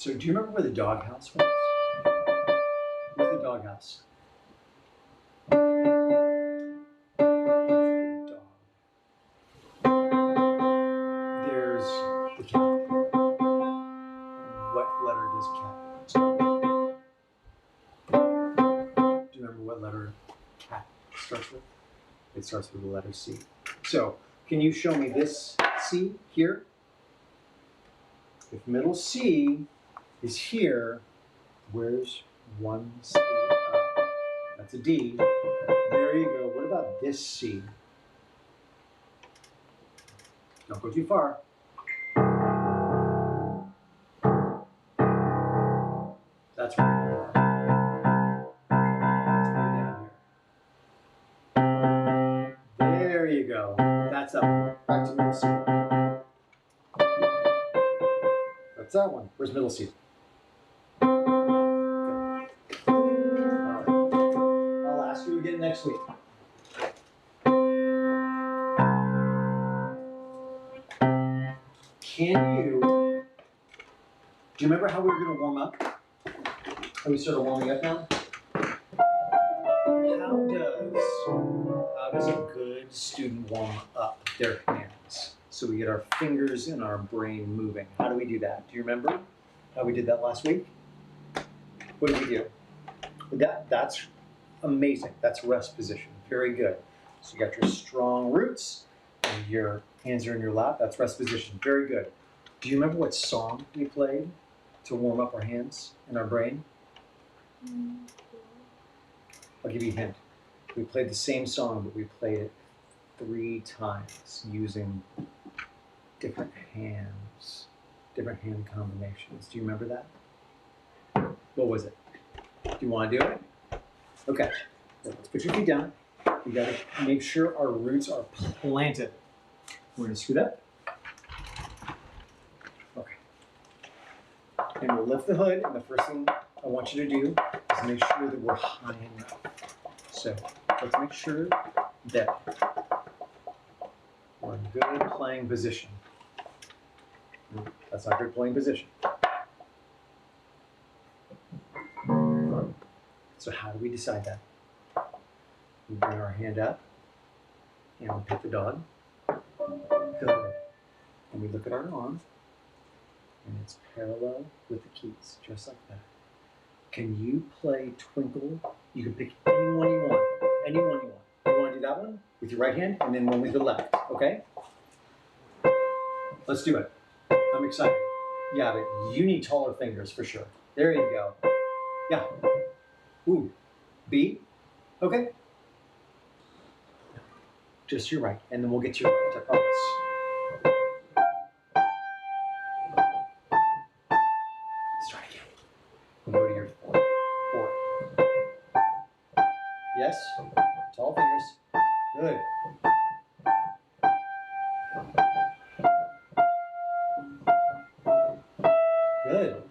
So do you remember where the doghouse was? Where's the doghouse? There's the cat. What letter does cat start with? Do you remember what letter cat starts with? It starts with the letter C. So can you show me this C here? If middle C is here, where's one C up? That's a D. There you go. What about this C? Don't go too far. That's right. Let's put it down here. There you go. That's up. Back to middle C. That's that one. Where's middle C? Good. All right. I'll ask you again next week. Do you remember how we were going to warm up? How we started warming up now? How does a good student warm up their hands? So we get our fingers and our brain moving. How do we do that? Do you remember how we did that last week? What did we do? That's amazing. That's rest position. Very good. So you got your strong roots and your hands are in your lap. That's rest position. Very good. Do you remember what song we played to warm up our hands and our brain? I'll give you a hint. We played the same song, but we played it 3 times using different hands, different hand combinations. Do you remember that? What was it? Do you want to do it? Okay. So let's put your feet down. We got to make sure our roots are planted. We're going to scoot up. Okay. And we'll lift the hood, and the first thing I want you to do is make sure that we're high enough. So let's make sure that we're in good playing position. That's not good playing position. So how do we decide that? We bring our hand up and we pet the dog. Good. And we look at our arm and it's parallel with the keys, just like that. Can you play Twinkle? You can pick anyone you want. Anyone you want. You want to do that one with your right hand and then one with the left, okay? Let's do it. I'm excited. Yeah, but you need taller fingers for sure. There you go. Yeah. Ooh. B. Okay. Just your right, and then we'll get to your left, I promise. Start again. We'll go to your 4. Yes. Tall fingers. Good. Good.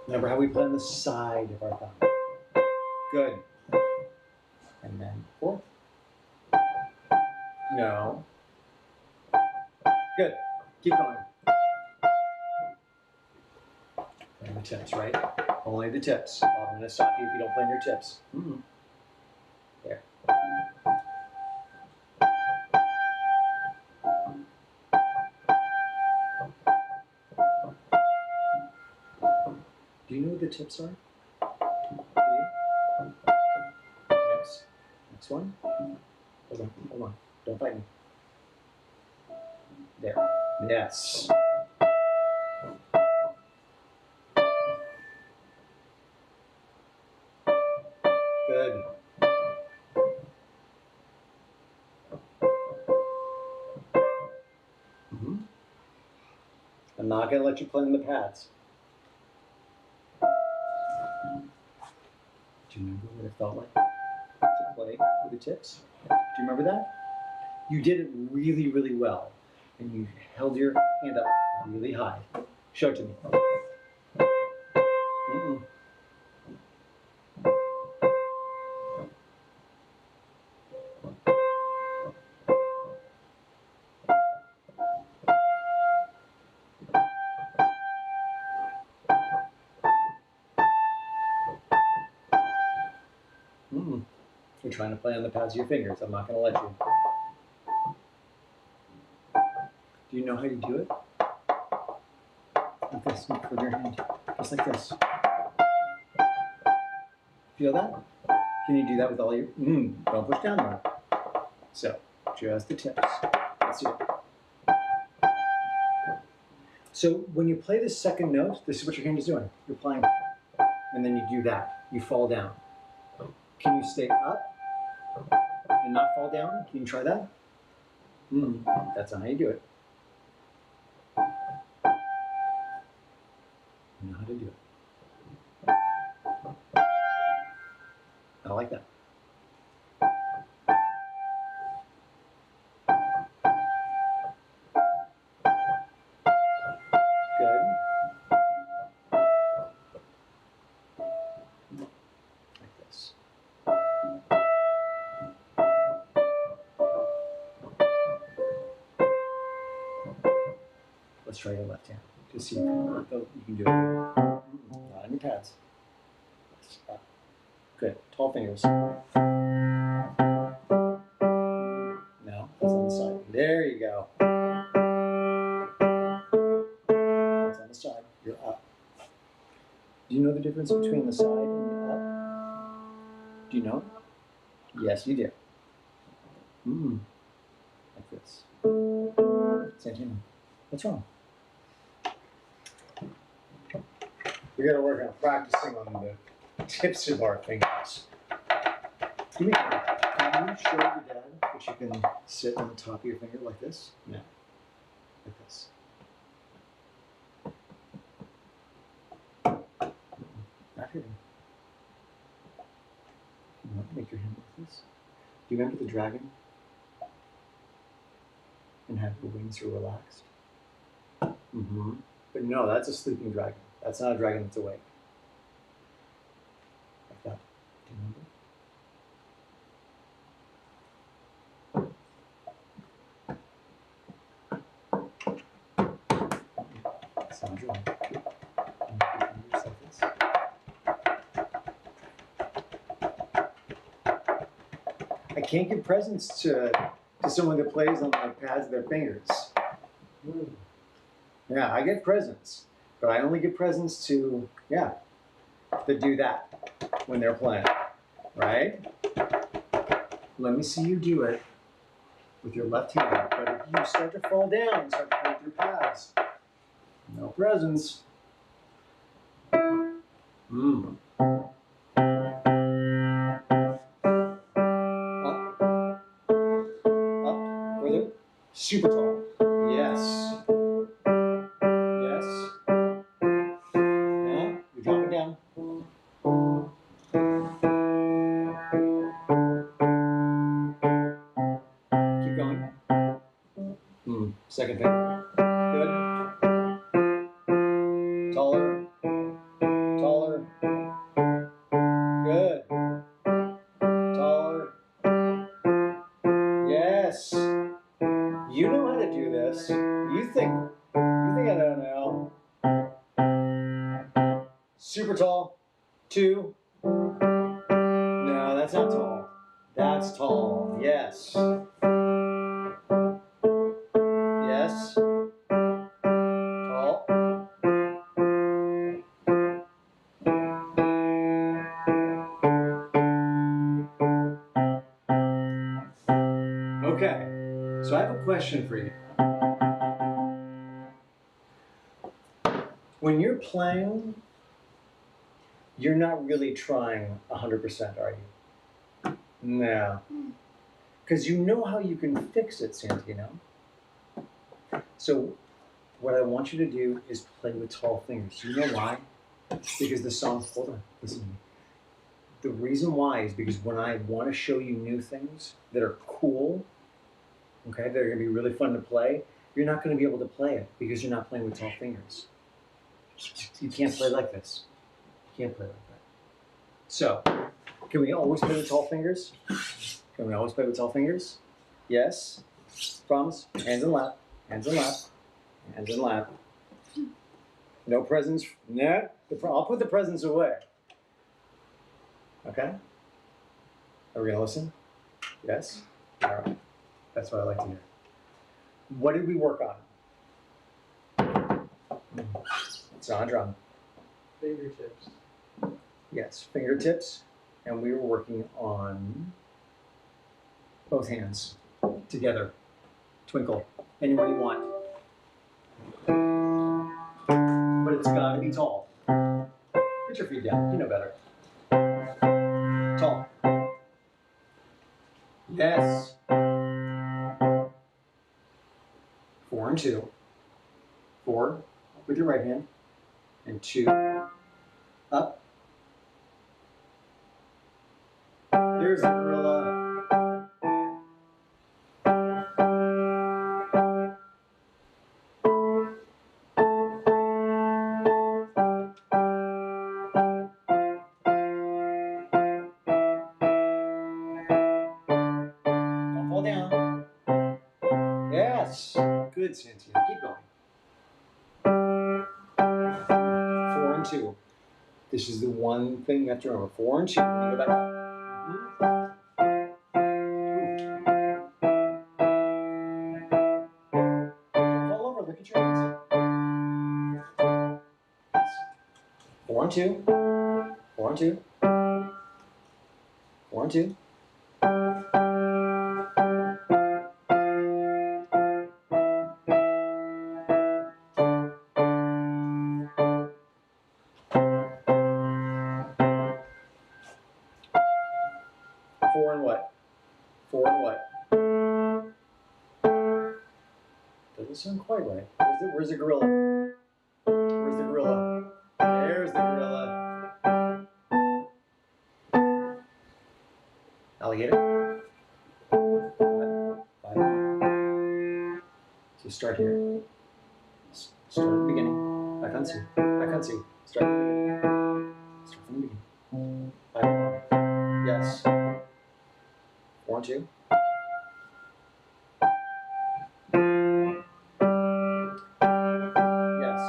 Remember how we play on the side of our thumb. Good. And then 4. No. Good. Keep going. And the tips, right? Only the tips. I'm going to stop you if you don't play your tips. There. Do you know what the tips are? Do you? Next one. Hold on. Don't fight me. There. Yes. Good. I'm not going to let you play in the pads. Do you remember what it felt like to play with the tips? Do you remember that? You did it really, really well. And you held your hand up really high. Show it to me. trying to play on the pads of your fingers. I'm not going to let you. Do you know how you do it? Like this, with your hand, just like this. Feel that? Can you do that with all your, don't push down there. So, just the tips. Let's do it. So when you play the second note, this is what your hand is doing. You're playing, and then you do that. You fall down. Can you stay up and not fall down? Can you try that? That's not how you do it. You know how to do it. I like that. Good. Like this. Let's try your left hand. Just see if you can do it. Not on your pads. Good. Tall fingers. No, that's on the side. There you go. That's on the side. You're up. Do you know the difference between the side and the up? Do you know it? Yes, you do. Like this. Santino, what's wrong? We got to work on practicing on the tips of our fingers. Can you show your dad that you can sit on the top of your finger like this? No. Like this. Not hitting. Make your hand like this. Do you remember the dragon? And have the wings are relaxed? But no, that's a sleeping dragon. That's not a dragon that's awake. Like that. Do you remember? Sound your own. I can't give presents to someone that plays on the pads of their fingers. Yeah, I get presents, but I only give presents to, that do that when they're playing, right? Let me see you do it with your left hand, but if you start to fall down and start to play with your pads, no presents. Super tall. Yes. Yes. Now, you're dropping down. Keep going. Second finger. Good. Taller. Taller. Good. Taller. Yes. You know how to do this. You think I don't know. Super tall. 2. No, that's not tall. That's tall. Yes. Yes. Tall. Okay. So I have a question for you. When you're playing, you're not really trying 100%, are you? No. Because you know how you can fix it, Santino. So what I want you to do is play with tall fingers. You know why? Because the song, hold on, listen to me. The reason why is because when I want to show you new things that are cool, okay, that are going to be really fun to play, you're not going to be able to play it because you're not playing with tall fingers. You can't play like this. You can't play like that. So, can we always play with tall fingers? Can we always play with tall fingers? Yes. Promise? Hands in lap. Hands in lap. Hands in lap. No presents. No. I'll put the presents away. Okay? Are we gonna listen? Yes? All right. That's what I like to hear. What did we work on? It's not a drum. Fingertips. Yes, fingertips. And we were working on both hands together. Twinkle. Anyone you want. But it's gotta be tall. Put your feet down. You know better. Tall. Yes. 4 and 2. 4 with your right hand. And 2 up. There's the gorilla. Don't fall down. Yes. Good, Santino. Keep going. 4 and 2. This is the one thing you have to remember. 4 and 2. When you go back up. Don't fall over. Look at your hands. 4 and 2. 4 and 2. 4 and 2. Four and what? 4 and what? Doesn't sound quite right. Where's the gorilla? Where's the gorilla? There's the gorilla. Alligator? 5. So start here. Start at the beginning. Back on C. Back on C. Start from the beginning. Start from the beginning. 5. Yes. 4 and 2. Yes.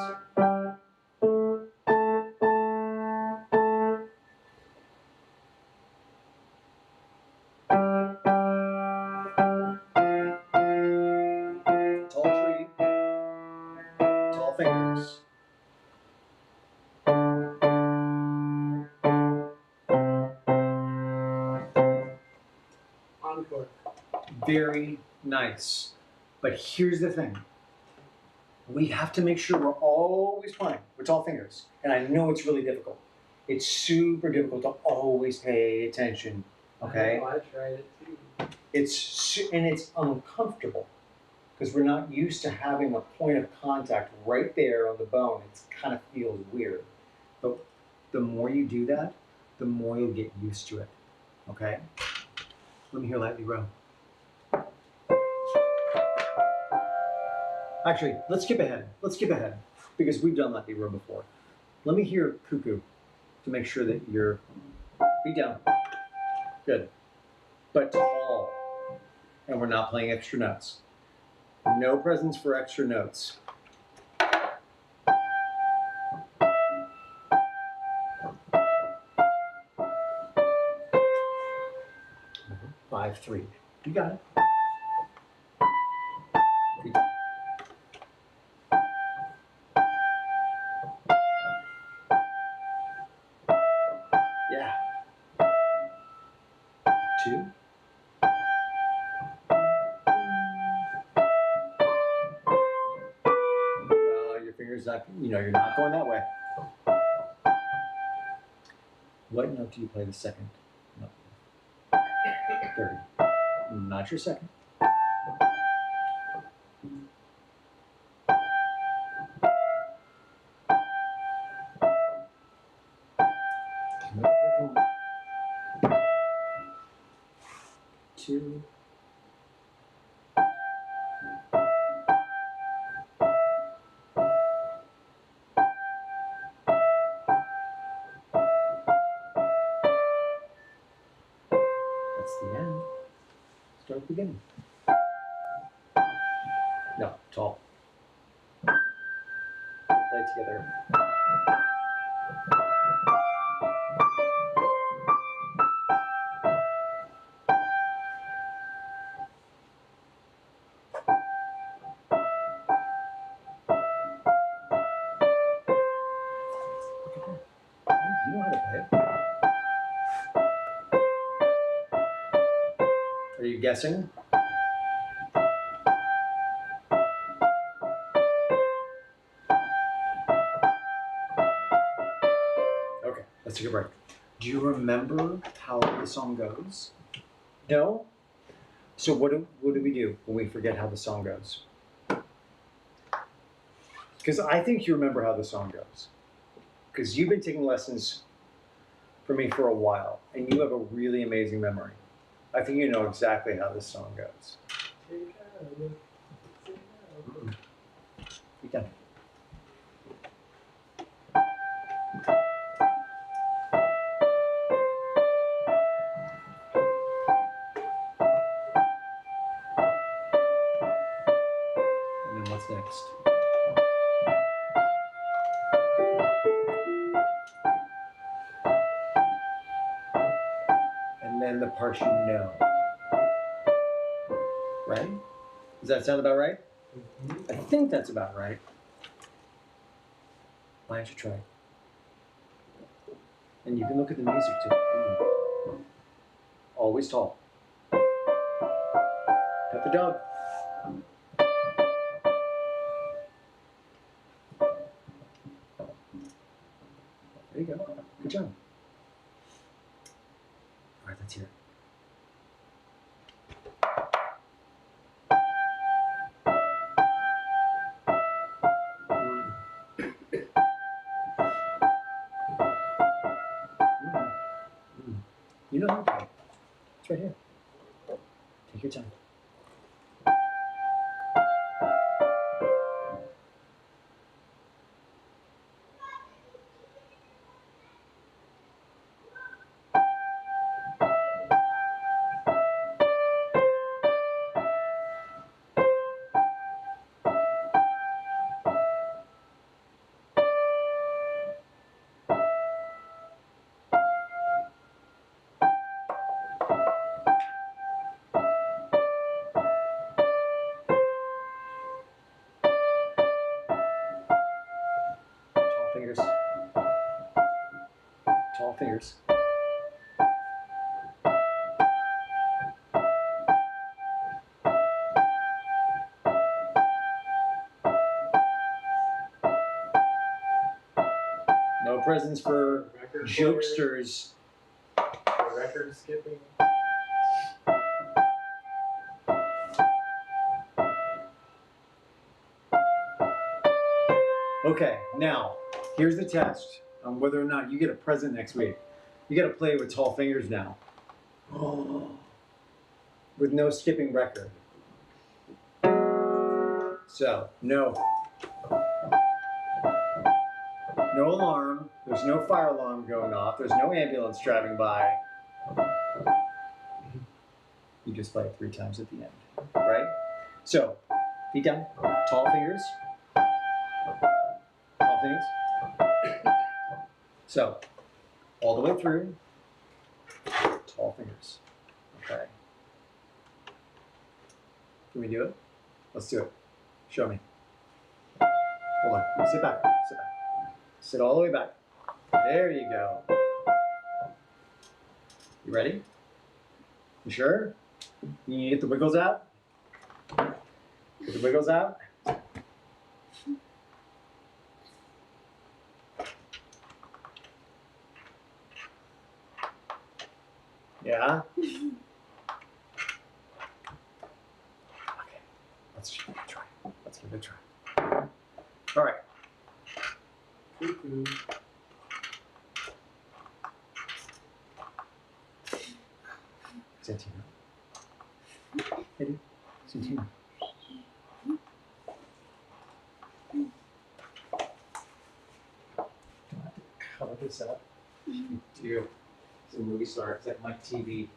Tall tree. Tall fingers. Encore. Very nice. But here's the thing. We have to make sure we're always playing with tall fingers. And I know it's really difficult. It's super difficult to always pay attention. Okay? I tried it too. It's uncomfortable because we're not used to having a point of contact right there on the bone. It kind of feels weird. But the more you do that, the more you'll get used to it. Okay? Let me hear lightly row. Actually, let's skip ahead. Let's skip ahead because we've done lightly row before. Let me hear cuckoo to make sure that you're feet down. Good. But tall. And we're not playing extra notes. No presents for extra notes. 5-3. You got it. Yeah. 2. Your fingers not, you're not going that way. What note do you play the second? No. 30. Not your second. Two. That's the end. Start at the beginning. No, tall. Play together. guessing? Okay, let's take a break. Do you remember how the song goes? No? So what do we do when we forget how the song goes? Because I think you remember how the song goes. Because you've been taking lessons from me for a while, and you have a really amazing memory. I think you know exactly how this song goes. You can. And then what's next? And then the part you know. Right? Does that sound about right? Mm-hmm. I think that's about right. Why don't you try? And you can look at the music too. Always tall. Pet the dog. There you go. Good job. All right, let's hear it. You know how to do it. It's right here. Take your time. Tall fingers. Tall fingers. No presents for Record jokesters. player, record skipping. Okay, now, here's the test on whether or not you get a present next week. You gotta play with tall fingers now. With no skipping record. So, no. No alarm. There's no fire alarm going off. There's no ambulance driving by. You just play it 3 times at the end, right? So, feet down, tall fingers. Tall fingers. So, all the way through, tall fingers. Okay. Can we do it? Let's do it. Show me. Hold on. Sit back. Sit back. Sit all the way back. There you go. You ready? You sure? You get the wiggles out? Get the wiggles out? Yeah? Okay. Let's give it a try. Let's give it a try. All right. Cuckoo. Santino. Eddie. Santino. Cover this up. Do. It's a movie star. It's like Mike TV.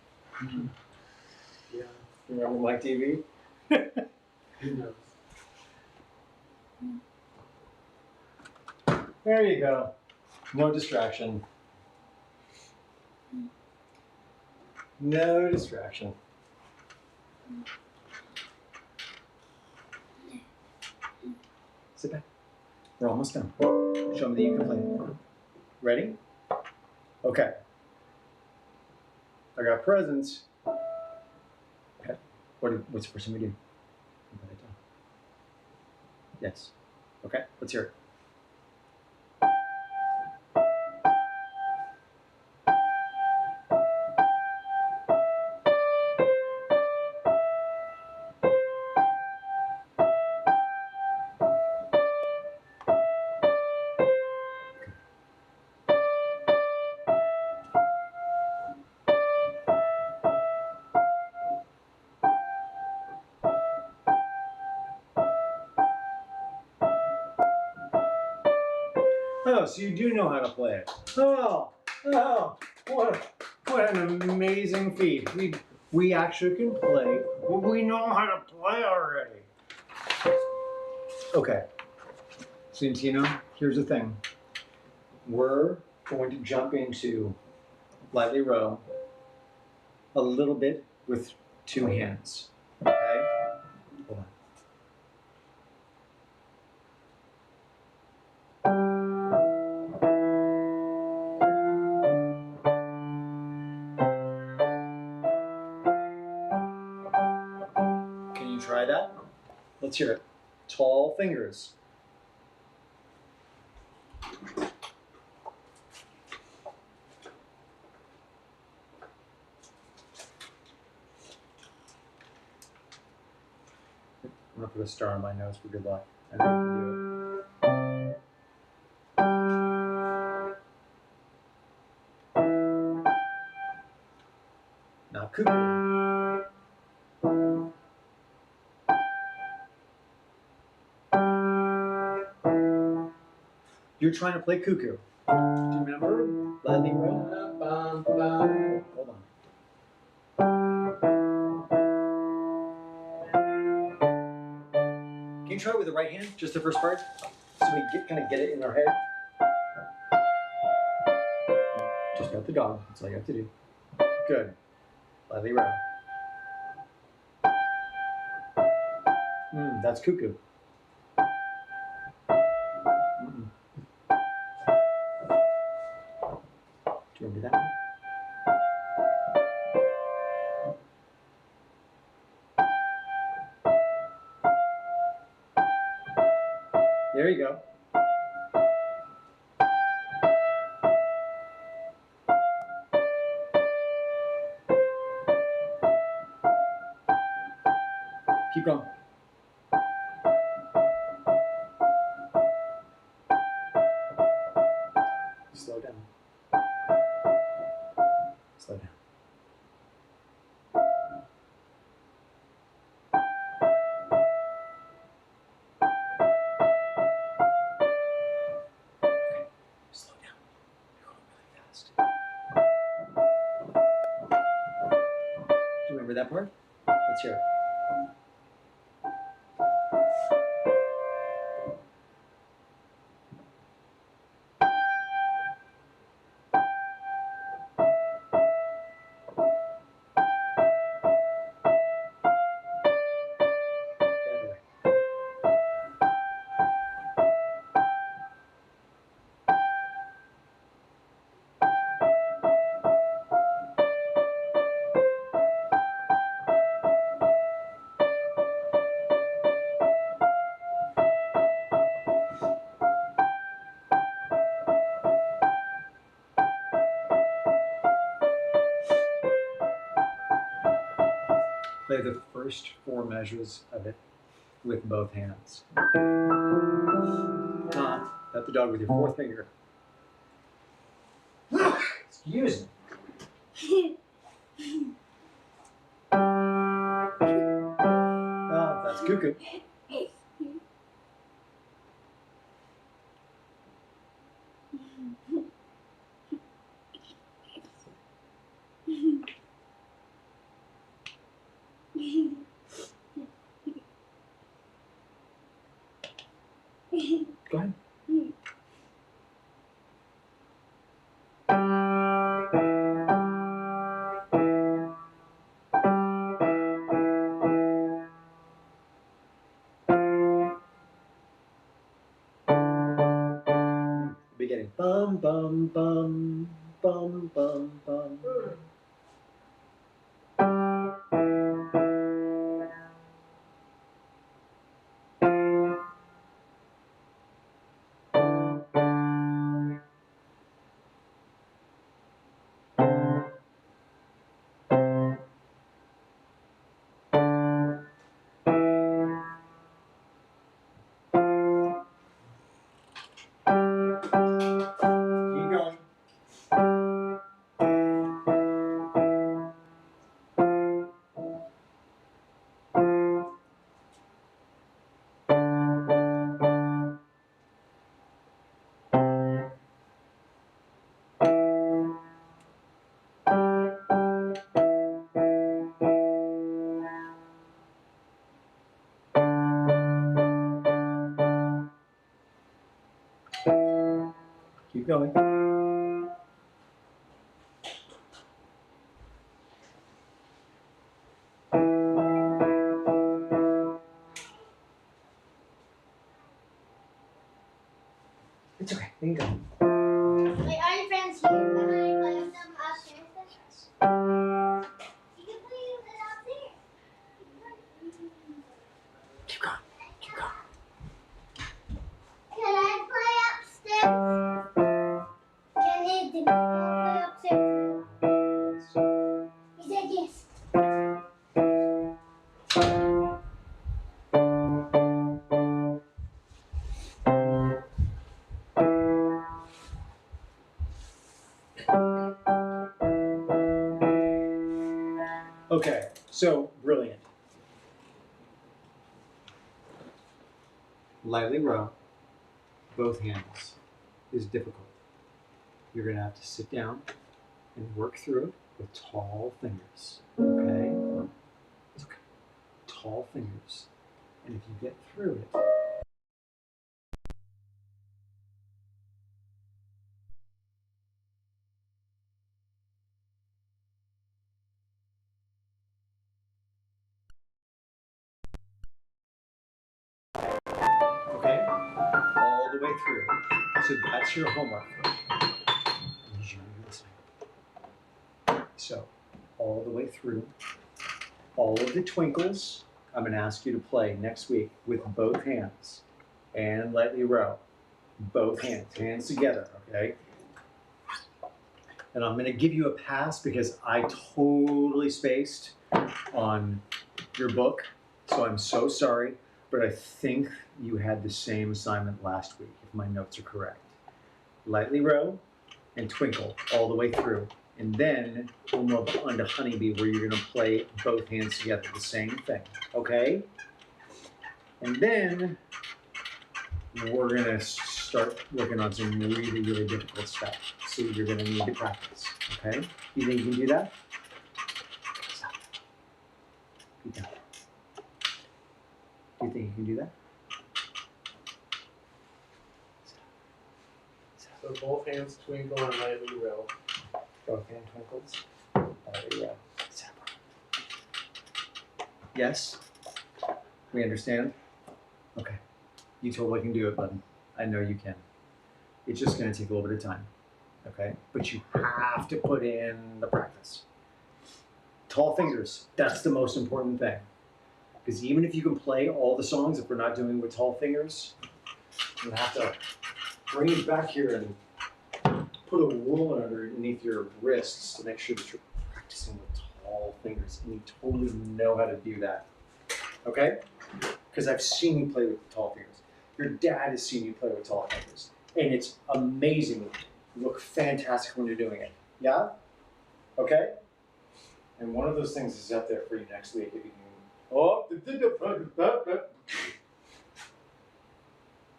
Yeah, Remember Mike TV? who knows? There you go. No distraction. No distraction. Sit back. We're almost done. Show me that you can play. Ready? Okay. I got presents. Okay. What's the first thing we do? Write it down. Yes. Okay, let's hear it. Oh, so you do know how to play it. Oh, what an amazing feat. We actually can play. We know how to play already. Okay, Santino, here's the thing. We're going to jump into lightly row a little bit with two hands. Okay? Hold on. Can you try that? Let's hear it. Tall fingers. I'm gonna put a star on my nose for good luck. I know you can do it. Now cuckoo. You're trying to play cuckoo. Do you remember? Lightly row? Hold on. Can you try it with the right hand? Just the first part? So we kind of get it in our head. Just got the dog. That's all you have to do. Good. Lightly row. That's cuckoo. Do you remember that one? There you go. Keep going. Slow down. Slow down. Slow down. You're going really fast. Do you remember that part? Let's hear it. Play the first four measures of it with both hands. Pat the dog with your fourth finger. Excuse me. That's cuckoo. Go ahead. Beginning. Bum bum bum bum bum bum. going. It's okay. There you go. Wait, are your friends here? Can I play with them upstairs then? You can play with it upstairs. Keep going. Keep going. Can I play upstairs? Can they play upstairs? He said yes. Okay, so brilliant. Lightly row, both hands, is difficult. You're gonna have to sit down and work through it with tall fingers. Okay? It's okay. Tall fingers. And if you get through it, okay? All the way through. So that's your homework. I need you to be listening. So, all the way through. All of the twinkles, I'm going to ask you to play next week with both hands. And lightly row. Both hands. Hands together, okay? And I'm going to give you a pass because I totally spaced on your book. So I'm so sorry. But I think you had the same assignment last week, if my notes are correct. Lightly row and twinkle all the way through. And then we'll move on to Honeybee, where you're going to play both hands together, the same thing, okay? And then we're going to start working on some really, really difficult stuff. So you're going to need to practice, okay? You think you can do that? Stop. Good job. Do you think you can do that? So both hands twinkle and lightly row. Both hand twinkles. Lightly row. Yes? We understand? Okay. You totally can do it, bud. I know you can. It's just going to take a little bit of time. Okay? But you have to put in the practice. Tall fingers. That's the most important thing. Because even if you can play all the songs, if we're not doing it with tall fingers, you have to bring it back here and put a ruler underneath your wrists to make sure that you're practicing with tall fingers. And you totally know how to do that. Okay? Because I've seen you play with tall fingers. Your dad has seen you play with tall fingers. And it's amazing. You look fantastic when you're doing it. Yeah? Okay? And one of those things is up there for you next week if you can. Oh, you're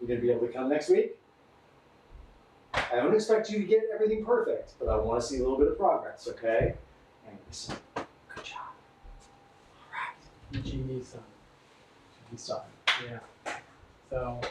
gonna be able to come next week? I don't expect you to get everything perfect, but I want to see a little bit of progress, okay? And listen, good job. All right. GD son. You saw it. Yeah. So